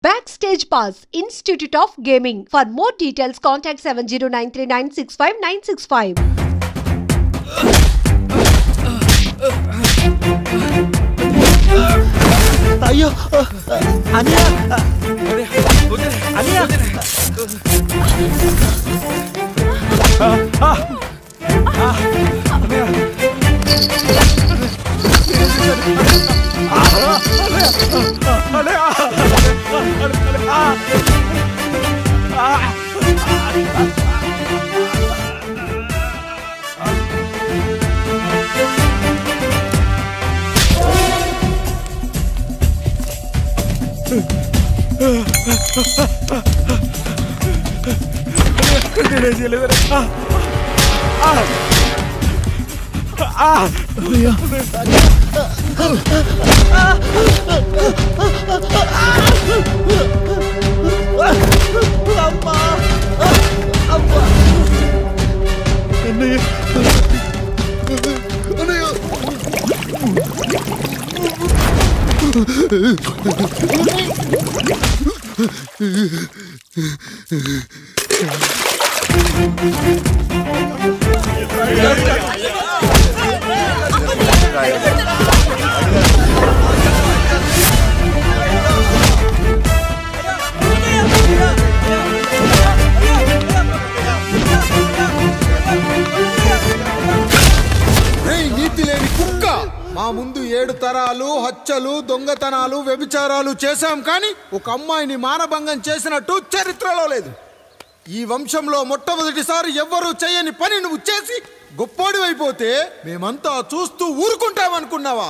Backstage Pass, Institute of Gaming. For more details, contact 7093965965. అయ్యో అనియా అనియా మా ముందు 7 తరాలు హత్యలు దొంగతనాలు వ్యభిచారాలు చేశాం కానీ ఒక అమ్మాయిని మానభంగం చేసినట్టు చరిత్రలో లేదు. ఈ వంశంలో మొట్టమొదటిసారి ఎవ్వరూ చేయని పని నువ్వు చేసి గొప్పోడివైపోతే మేమంతా చూస్తూ ఊరుకుంటామనుకున్నావా?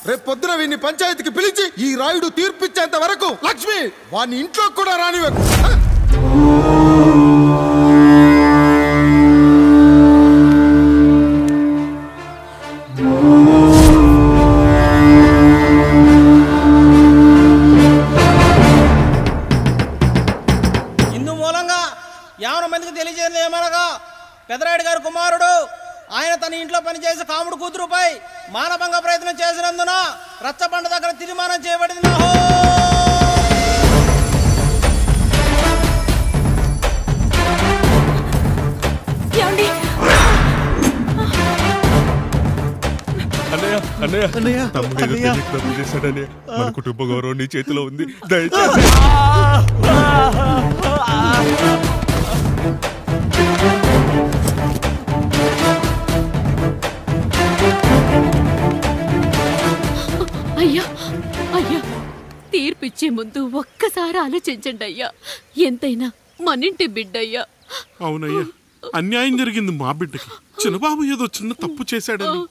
రేపు పొద్దున వీడిని పంచాయతీకి పిలిచి ఈ రాయుడు తీర్పిచ్చేంత వరకు లక్ష్మి వాడిని ఇంట్లో కూడా రానివ్వకు. తెలియజేయమనగా పెదరాయుడు గారి కుమారుడు ఆయన తన ఇంట్లో పనిచేసే కాముడు కూతురుపై మానభంగ ప్రయత్నం చేసినందున రచ్చబండ దగ్గర తీర్మానం చేయబడింది. మన కుటుంబ గౌరవం నీ చేతిలో ఉంది, దయచేసి. అయ్యా అయ్యా, తీర్పిచ్చే ముందు ఒక్కసారి ఆలోచించండి అయ్యా. ఎంతైనా మనింటి బిడ్డయ్యా. అవునయ్యా, అన్యాయం జరిగింది మా బిడ్డకి. చిన్నబాబు ఏదో చిన్న తప్పు చేశాడని.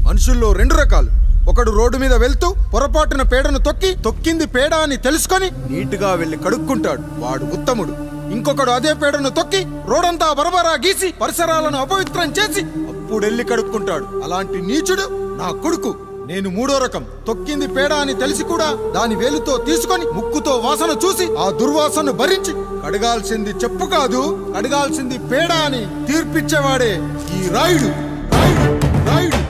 మనుషుల్లో 2 రకాలు. ఒకడు రోడ్డు మీద వెళ్తూ పొరపాటున పేడను తొక్కింది పేడ అని తెలుసుకొని నీట్గా వెళ్లి కడుక్కుంటాడు, వాడు ఉత్తముడు. ఇంకొకడు అదే పేడను తొక్కి రోడంతా బరబరా గీసి పరిసరాలను అపవిత్రం చేసి అప్పుడెళ్ళి కడుక్కుంటాడు. అలాంటి నీచుడు నా కొడుకు. నేను 3వ రకం. తొక్కింది పేడ అని తెలిసి కూడా దాని వేలుతో తీసుకొని ముక్కుతో వాసన చూసి ఆ దుర్వాసనను భరించి కడగాల్సింది చెప్పు కాదు, కడగాల్సింది పేడ అని తీర్పిచ్చేవాడే ఈ రాయుడు. రాయుడు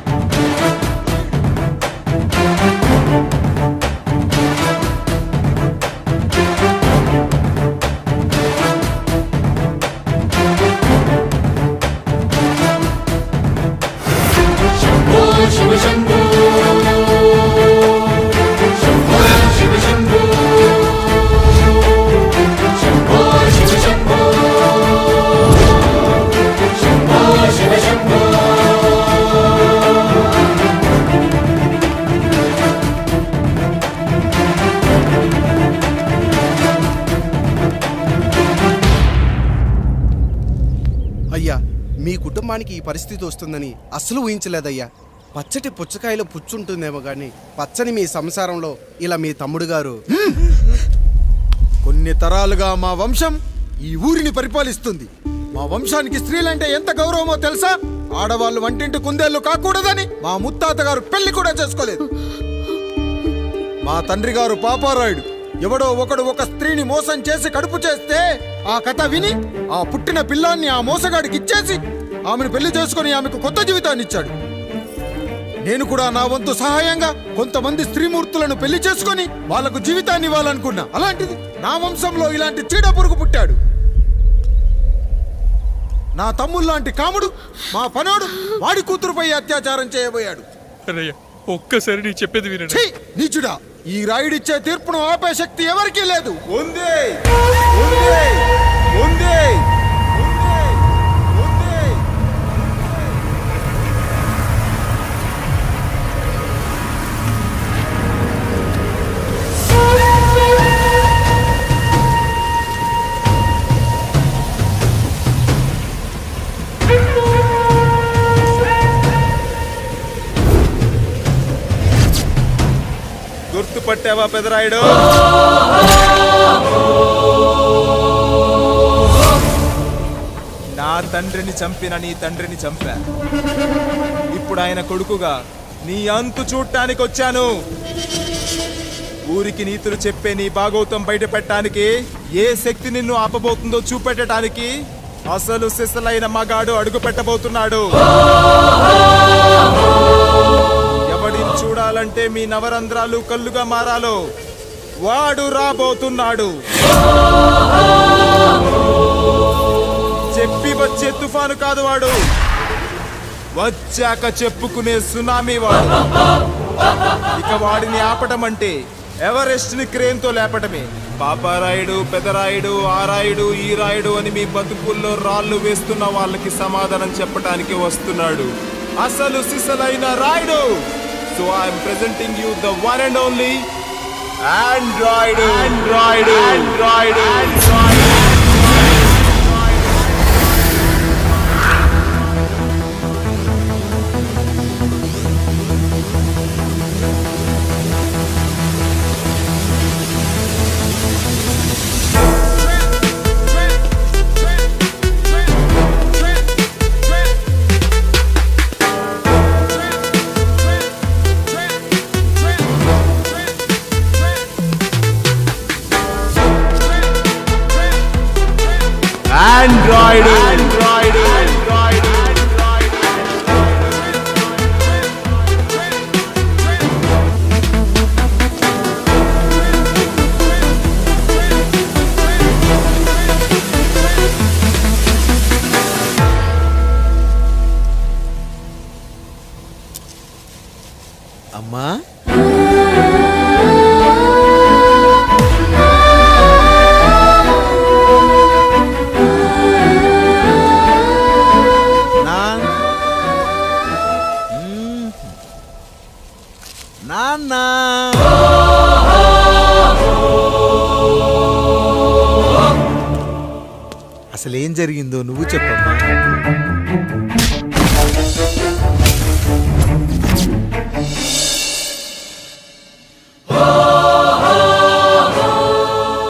అయ్యా, మీ కుటుంబానికి ఈ పరిస్థితి వస్తుందని అసలు ఊహించలేదయ్యా. పచ్చటి పుచ్చకాయలో పుచ్చుంటుందేమో గాని పచ్చని మీ సంసారంలో ఇలా మీ తమ్ముడు గారు. కొన్ని తరాలుగా మా వంశం ఈ ఊరిని పరిపాలిస్తుంది. మా వంశానికి స్త్రీలంటే ఎంత గౌరవమో తెలుసా? ఆడవాళ్ళు వంటింటి కుందేళ్లు కాకూడదని మా ముత్తాత గారు పెళ్లి కూడా చేసుకోలేదు. మా తండ్రి గారు పాపారాయుడు ఎవడో ఒకడు ఒక స్త్రీని మోసం చేసి కడుపు చేస్తే ఆ కథ విని ఆ పుట్టిన పిల్లాన్ని ఆ మోసగాడికి ఇచ్చేసి ఆమెను పెళ్లి చేసుకుని ఆమెకు కొత్త జీవితాన్ని ఇచ్చాడు. నేను కూడా నా వంతు సహాయంగా కొంతమంది స్త్రీమూర్తులను పెళ్లి చేసుకొని వాళ్లకు జీవితాన్ని ఇవ్వాలనుకున్నా. అలాంటిది నా వంశంలో ఇలాంటి చీడ పురుగు పుట్టాడు. నా తమ్ముళ్ళలాంటి కాముడు మా పనోడు వాడి కూతురుపై అత్యాచారం చేయబోయాడు. ఒక్కసారి నీ చెప్పేది వినండి. ఛీ, నీచుడా! ఈ రాయుడిచ్చే తీర్పును ఆపే శక్తి ఎవరికీ లేదు. ఉంది ఉంది ఉంది. గుర్తుపట్టావా పెదరాయుడు? నా తండ్రిని చంపిన నీ తండ్రిని చంపా. ఇప్పుడు ఆయన కొడుకుగా నీ అంతు చూడటానికి వచ్చాను. ఊరికి నీతులు చెప్పే నీ భాగవతం బయట పెట్టడానికి, ఏ శక్తి నిన్ను ఆపబోతుందో చూపెట్టడానికి అసలు సిసలైన మగాడు అడుగు పెట్టబోతున్నాడు. ఎవడిని చూడాలంటే మీ నవరంధ్రాలు కళ్ళుగా మారాలో వాడు రాబోతున్నాడు. చెప్పి వచ్చే తుఫాను కాదు వాడు, వచ్చాక చెప్పుకునే సునామీ వాడు. ఇక వాడిని ఆపటం అంటే ఎవరెస్ట్ ని క్రేన్ తో లేపటమే. పాపారాయుడు, పెదరాయుడు, ఆ రాయుడు, ఈ రాయుడు అని మీ బతుకుల్లో రాళ్ళు వేస్తున్న వాళ్ళకి సమాధానం చెప్పడానికి వస్తున్నాడు అసలు సిసలైన Rayudu. So I am presenting you the one and only Android. Android. Android. Android. Android. Android. Android. అమ్మా నాన్న, అసలేం జరిగిందో నువ్వు చెప్పమ్మా.